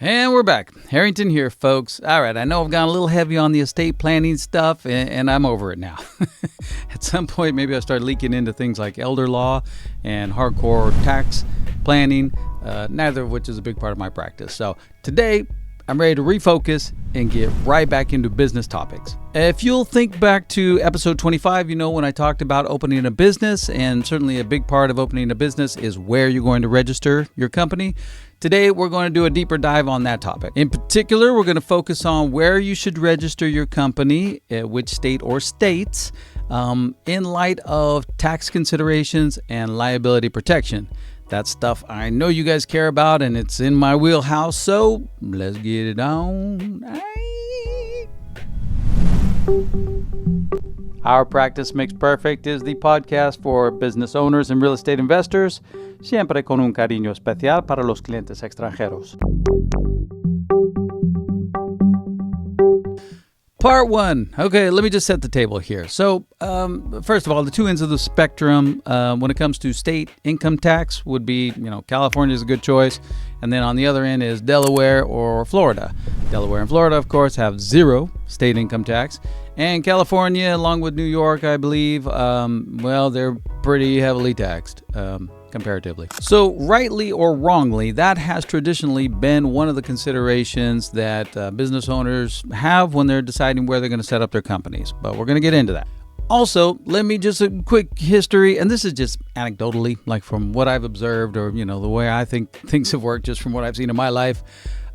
And we're back. Harrington here, folks. All right, I know I've gone a little heavy on the estate planning stuff, and I'm over it now. At some point, maybe I'll start leaking into things like elder law and hardcore tax planning, neither of which is a big part of my practice. So today, I'm ready to refocus and get right back into business topics. If you'll think back to episode 25, you know when I talked about opening a business, and certainly a big part of opening a business is where you're going to register your company. Today, we're going to do a deeper dive on that topic. In particular, we're going to focus on where you should register your company, which state or states, in light of tax considerations and liability protection. That's stuff I know you guys care about, and it's in my wheelhouse, so let's get it on. Our Practice Makes Perfect is the podcast for business owners and real estate investors, siempre con un cariño especial para los clientes extranjeros. Part one. Okay, let me just set the table here. So, first of all, the two ends of the spectrum when it comes to state income tax would be, California is a good choice. And then on the other end is Delaware or Florida. Delaware and Florida, of course, have zero state income tax. And California, along with New York, I believe, they're pretty heavily taxed. Comparatively. So rightly or wrongly, that has traditionally been one of the considerations that business owners have when they're deciding where they're going to set up their companies. But we're going to get into that. Also, let me just a quick history, and this is just anecdotally, like from what I've observed or, the way I think things have worked just from what I've seen in my life.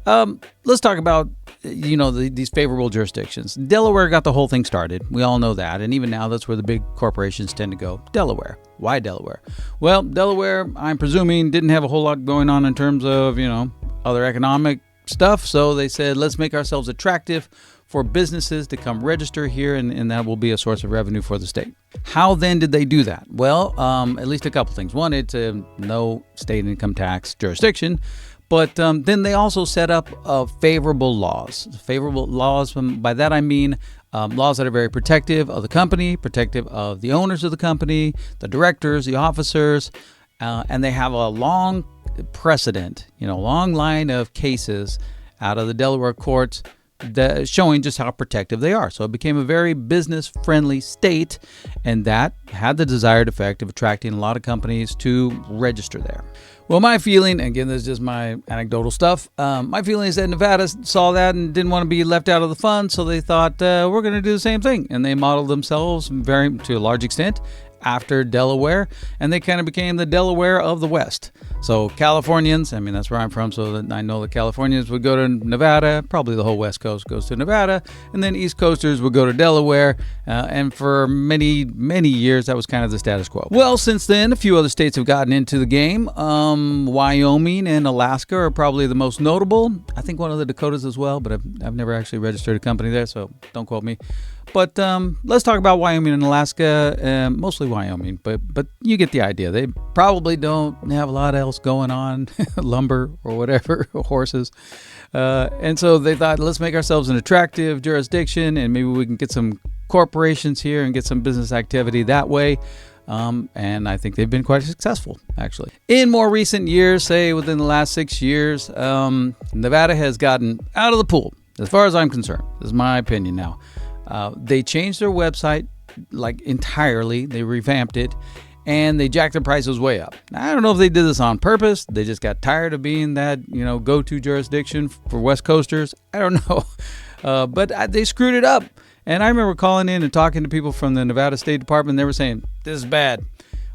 Let's talk about, these favorable jurisdictions. Delaware got the whole thing started. We all know that. And even now, that's where the big corporations tend to go. Delaware. Why Delaware? Well, Delaware, I'm presuming, didn't have a whole lot going on in terms of, other economic stuff. So they said, let's make ourselves attractive for businesses to come register here, and that will be a source of revenue for the state. How then did they do that? Well, at least a couple things. One, it's no state income tax jurisdiction. But then they also set up favorable laws. Favorable laws, by that I mean laws that are very protective of the company, protective of the owners of the company, the directors, the officers, and they have a long precedent, long line of cases out of the Delaware courts showing just how protective they are. So it became a very business-friendly state, and that had the desired effect of attracting a lot of companies to register there. Well, my feeling, again, this is just my anecdotal stuff, my feeling is that Nevada saw that and didn't want to be left out of the fun, so they thought, we're going to do the same thing. And they modeled themselves to a large extent after Delaware, and they kind of became the Delaware of the West. So Californians, that's where I'm from, so that I know that Californians would go to Nevada, probably the whole West Coast goes to Nevada, and then East Coasters would go to Delaware, and for many, many years, that was kind of the status quo. Well, since then, a few other states have gotten into the game. Wyoming and Alaska are probably the most notable. I think one of the Dakotas as well, but I've never actually registered a company there, so don't quote me. But let's talk about Wyoming and Alaska, mostly Wyoming, but you get the idea. They probably don't have a lot else going on, lumber or whatever, horses. And so they thought, let's make ourselves an attractive jurisdiction, and maybe we can get some corporations here and get some business activity that way. And I think they've been quite successful, actually. In more recent years, say within the last 6 years, Nevada has gotten out of the pool, as far as I'm concerned. This is my opinion now. They changed their website entirely. They revamped it, and they jacked the prices way up. Now, I don't know if they did this on purpose. They just got tired of being that, go-to jurisdiction for West Coasters. I don't know. But they screwed it up. And I remember calling in and talking to people from the Nevada State Department. They were saying, this is bad.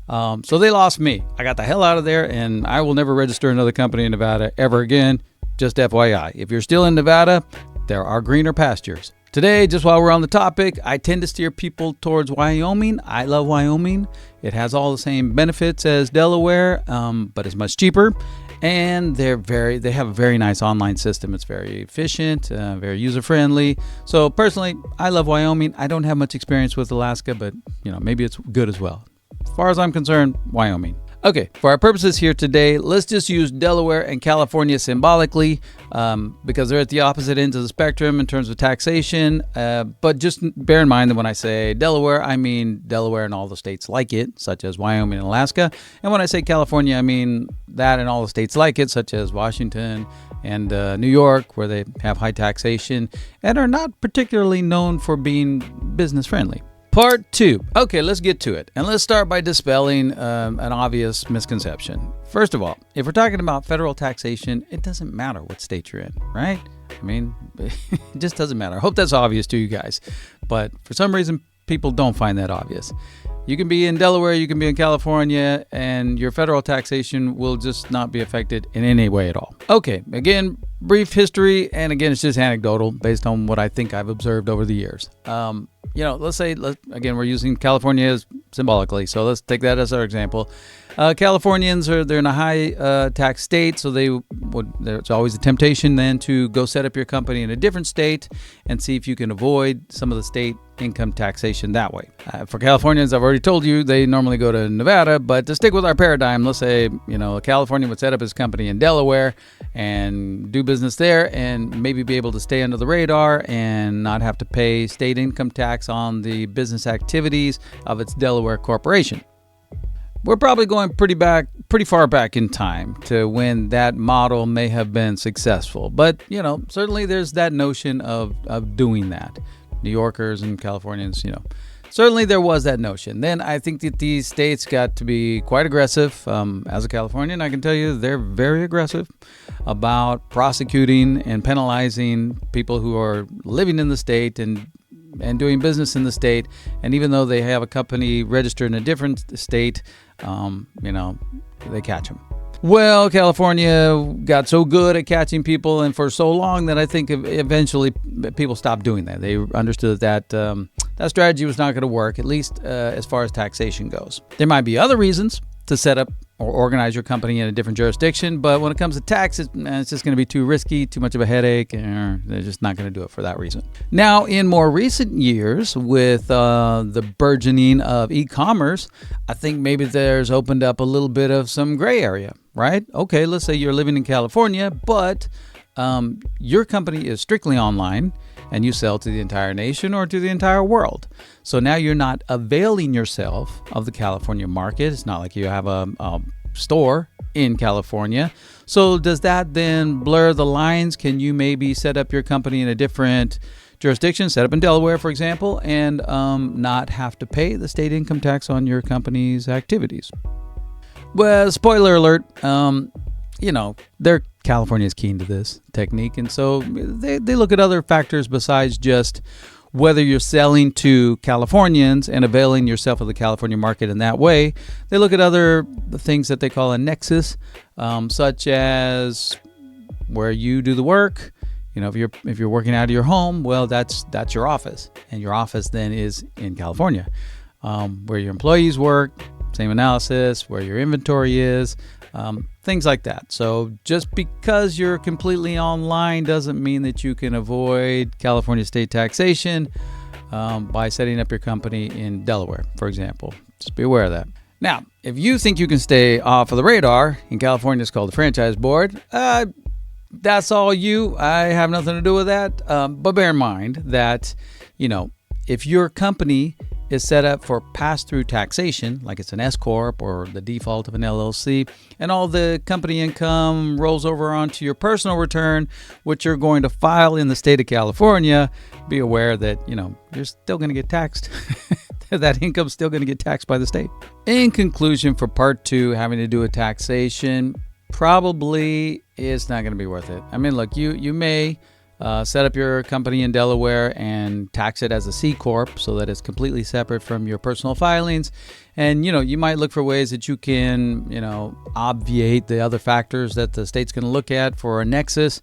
So they lost me. I got the hell out of there, and I will never register another company in Nevada ever again. Just FYI. If you're still in Nevada, there are greener pastures. Today, just while we're on the topic, I tend to steer people towards Wyoming. I love Wyoming. It has all the same benefits as Delaware, but it's much cheaper. And they have a very nice online system. It's very efficient, very user-friendly. So personally, I love Wyoming. I don't have much experience with Alaska, but maybe it's good as well. As far as I'm concerned, Wyoming. Okay, for our purposes here today, let's just use Delaware and California symbolically because they're at the opposite ends of the spectrum in terms of taxation. But just bear in mind that when I say Delaware, I mean Delaware and all the states like it, such as Wyoming and Alaska. And when I say California, I mean that and all the states like it, such as Washington and New York, where they have high taxation and are not particularly known for being business friendly. Part 2. Okay, let's get to it. And let's start by dispelling an obvious misconception. First of all, if we're talking about federal taxation, it doesn't matter what state you're in, right? I mean, it just doesn't matter. I hope that's obvious to you guys. But for some reason, people don't find that obvious. You can be in Delaware, you can be in California, and your federal taxation will just not be affected in any way at all. Okay, again, brief history, and again, it's just anecdotal based on what I think I've observed over the years. Let's say, again, we're using California as symbolically, so let's take that as our example. Californians they're in a high tax state, so there's always a temptation then to go set up your company in a different state and see if you can avoid some of the state income taxation that way. For Californians, I've already told you they normally go to Nevada, but to stick with our paradigm, let's say a Californian would set up his company in Delaware and do business there and maybe be able to stay under the radar and not have to pay state income tax on the business activities of its Delaware corporation. We're probably going pretty far back in time to when that model may have been successful. But, certainly there's that notion of doing that. New Yorkers and Californians, certainly there was that notion. Then I think that these states got to be quite aggressive. As a Californian, I can tell you they're very aggressive about prosecuting and penalizing people who are living in the state and doing business in the state. And even though they have a company registered in a different state, they catch them. Well, California got so good at catching people and for so long that I think eventually people stopped doing that. They understood that that strategy was not going to work, at least as far as taxation goes. There might be other reasons to set up or organize your company in a different jurisdiction, but when it comes to taxes, it's just going to be too risky, too much of a headache, and they're just not going to do it for that reason. Now, in more recent years, with the burgeoning of e-commerce, I think maybe there's opened up a little bit of some gray area, right? Okay, let's say you're living in California, but your company is strictly online, and you sell to the entire nation or to the entire world. So now you're not availing yourself of the California market. It's not like you have a store in California. So does that then blur the lines? Can you maybe set up your company in a different jurisdiction, set up in Delaware, for example, and not have to pay the state income tax on your company's activities? Well, spoiler alert, California is keen to this technique, and so they look at other factors besides just whether you're selling to Californians and availing yourself of the California market in that way. They look at other things that they call a nexus, such as where you do the work. If you're working out of your home, well, that's your office, and your office then is in California. Where your employees work, same analysis. Where your inventory is. Things like that. So just because you're completely online doesn't mean that you can avoid California state taxation by setting up your company in Delaware, for example. Just be aware of that. Now, if you think you can stay off of the radar, in California it's called the franchise board, that's all you. I have nothing to do with that. But bear in mind that, if your company is set up for pass-through taxation, like it's an S-Corp or the default of an LLC, and all the company income rolls over onto your personal return, which you're going to file in the state of California, be aware that, you're still going to get taxed. That income's still going to get taxed by the state. In conclusion, for part 2, having to do with taxation, probably it's not going to be worth it. I mean, look, you may set up your company in Delaware and tax it as a C Corp so that it's completely separate from your personal filings. And, you might look for ways that you can, obviate the other factors that the state's going to look at for a nexus.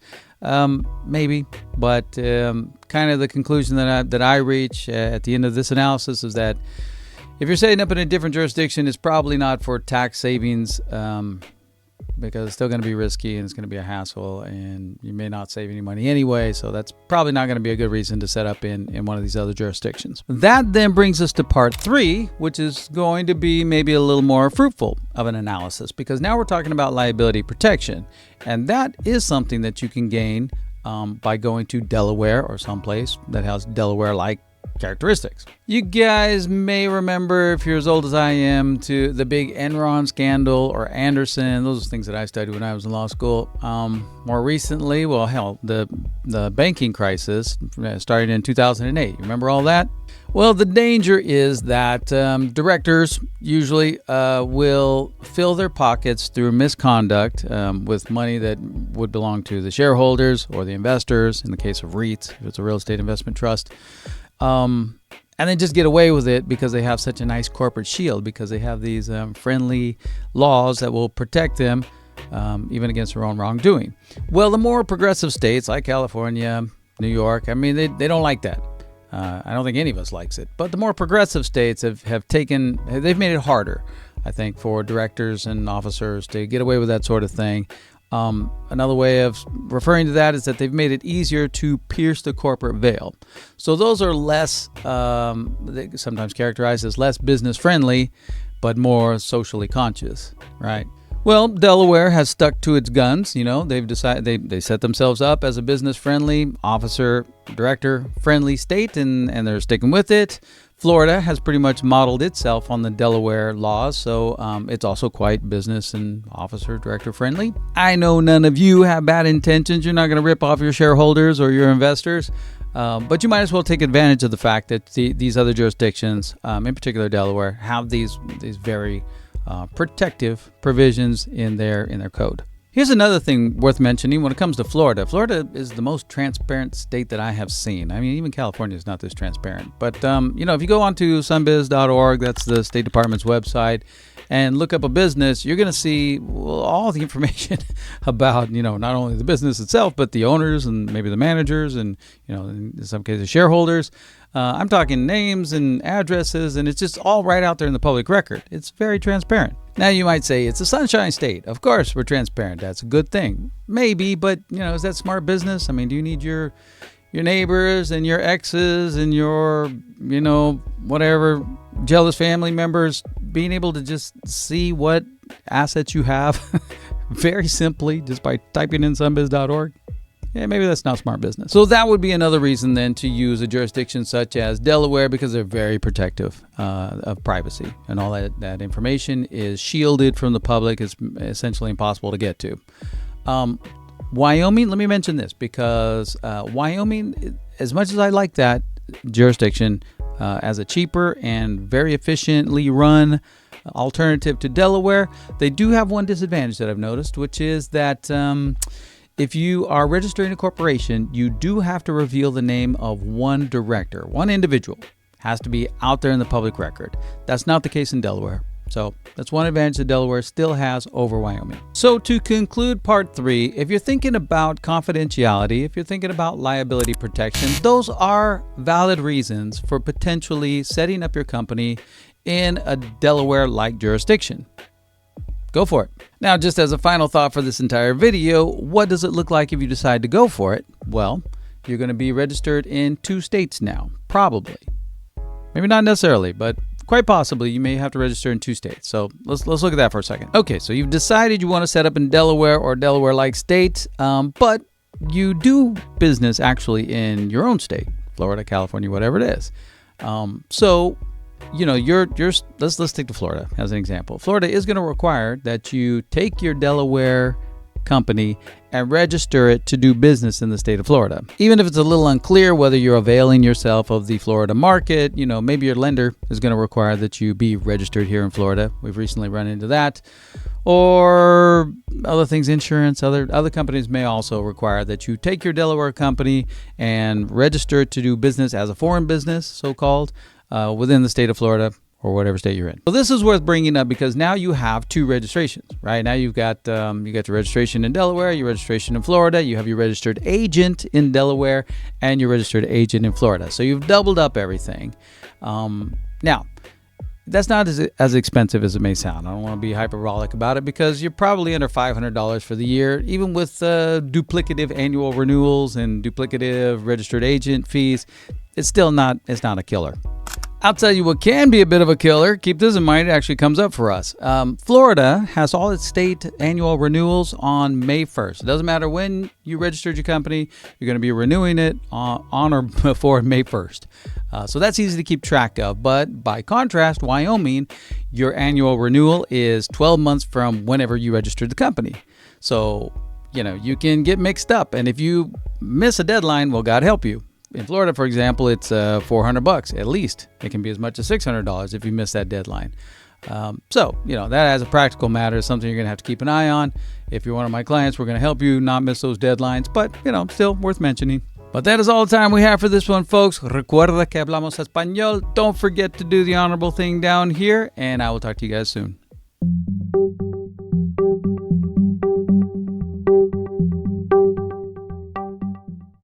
Maybe. But kind of the conclusion that I reach at the end of this analysis is that if you're setting up in a different jurisdiction, it's probably not for tax savings because it's still going to be risky and it's going to be a hassle, and you may not save any money anyway. So that's probably not going to be a good reason to set up in one of these other jurisdictions. That then brings us to part 3, which is going to be maybe a little more fruitful of an analysis, because now we're talking about liability protection. And that is something that you can gain by going to Delaware or someplace that has Delaware-like characteristics. You guys may remember, if you're as old as I am, to the big Enron scandal or Anderson. Those are things that I studied when I was in law school. More recently, well, hell, the banking crisis started in 2008. You remember all that? Well, the danger is that directors usually will fill their pockets through misconduct with money that would belong to the shareholders or the investors, in the case of REITs, if it's a real estate investment trust. And then just get away with it because they have such a nice corporate shield, because they have these friendly laws that will protect them even against their own wrongdoing. Well, the more progressive states like California, New York, I mean, they don't like that. I don't think any of us likes it. But the more progressive states they've made it harder, I think, for directors and officers to get away with that sort of thing. Another way of referring to that is that they've made it easier to pierce the corporate veil. So those are less, sometimes characterized as less business friendly, but more socially conscious, right? Well, Delaware has stuck to its guns. You know, they've decided they set themselves up as a business friendly, officer, director friendly state, and they're sticking with it. Florida has pretty much modeled itself on the Delaware laws, so it's also quite business and officer, director friendly. I know none of you have bad intentions. You're not going to rip off your shareholders or your investors, but you might as well take advantage of the fact that these other jurisdictions, in particular Delaware, have these very protective provisions in their code. Here's another thing worth mentioning when it comes to Florida. Florida is the most transparent state that I have seen. I mean, even California is not this transparent. But, if you go onto sunbiz.org, that's the State Department's website, and look up a business, you're going to see all the information about, not only the business itself, but the owners and maybe the managers and, in some cases, shareholders. I'm talking names and addresses, and it's just all right out there in the public record. It's very transparent. Now, you might say, it's a sunshine state. Of course, we're transparent. That's a good thing. Maybe, but, is that smart business? I mean, do you need your neighbors and your exes and your, whatever, jealous family members being able to just see what assets you have very simply just by typing in sunbiz.org? Yeah, maybe that's not smart business. So that would be another reason then to use a jurisdiction such as Delaware, because they're very protective of privacy, and all that information is shielded from the public. It's essentially impossible to get to. Wyoming, let me mention this, because Wyoming, as much as I like that jurisdiction as a cheaper and very efficiently run alternative to Delaware, they do have one disadvantage that I've noticed, which is that if you are registering a corporation, you do have to reveal the name of one director. One individual has to be out there in the public record. That's not the case in Delaware. So that's one advantage that Delaware still has over Wyoming. So to conclude part 3, if you're thinking about confidentiality, if you're thinking about liability protection, those are valid reasons for potentially setting up your company in a Delaware-like jurisdiction. Go for it. Now, just as a final thought for this entire video, what does it look like if you decide to go for it? Well, you're going to be registered in 2 states now, probably. Maybe not necessarily, but quite possibly you may have to register in 2 states. So let's look at that for a second. Okay, so you've decided you want to set up in Delaware or Delaware-like state, but you do business actually in your own state, Florida, California, whatever it is. Let's take to Florida as an example. Florida is going to require that you take your Delaware company and register it to do business in the state of Florida. Even if it's a little unclear whether you're availing yourself of the Florida market, maybe your lender is going to require that you be registered here in Florida. We've recently run into that. Or other things, insurance, other companies may also require that you take your Delaware company and register it to do business as a foreign business, so-called, within the state of Florida or whatever state you're in. Well, this is worth bringing up because now you have 2 registrations, right? Now you've got your registration in Delaware, your registration in Florida, you have your registered agent in Delaware, and your registered agent in Florida. So you've doubled up everything. Now, That's not as expensive as it may sound. I don't want to be hyperbolic about it because you're probably under $500 for the year, even with duplicative annual renewals and duplicative registered agent fees. It's not a killer. I'll tell you what can be a bit of a killer. Keep this in mind. It actually comes up for us. Florida has all its state annual renewals on May 1st. It doesn't matter when you registered your company. You're going to be renewing it on or before May 1st. So that's easy to keep track of. But by contrast, Wyoming, your annual renewal is 12 months from whenever you registered the company. So, you can get mixed up. And if you miss a deadline, well, God help you. In Florida, for example, it's $400 at least. It can be as much as $600 if you miss that deadline. So, that as a practical matter is something you're going to have to keep an eye on. If you're one of my clients, we're going to help you not miss those deadlines, but, still worth mentioning. But that is all the time we have for this one, folks. Recuerda que hablamos español. Don't forget to do the honorable thing down here, and I will talk to you guys soon.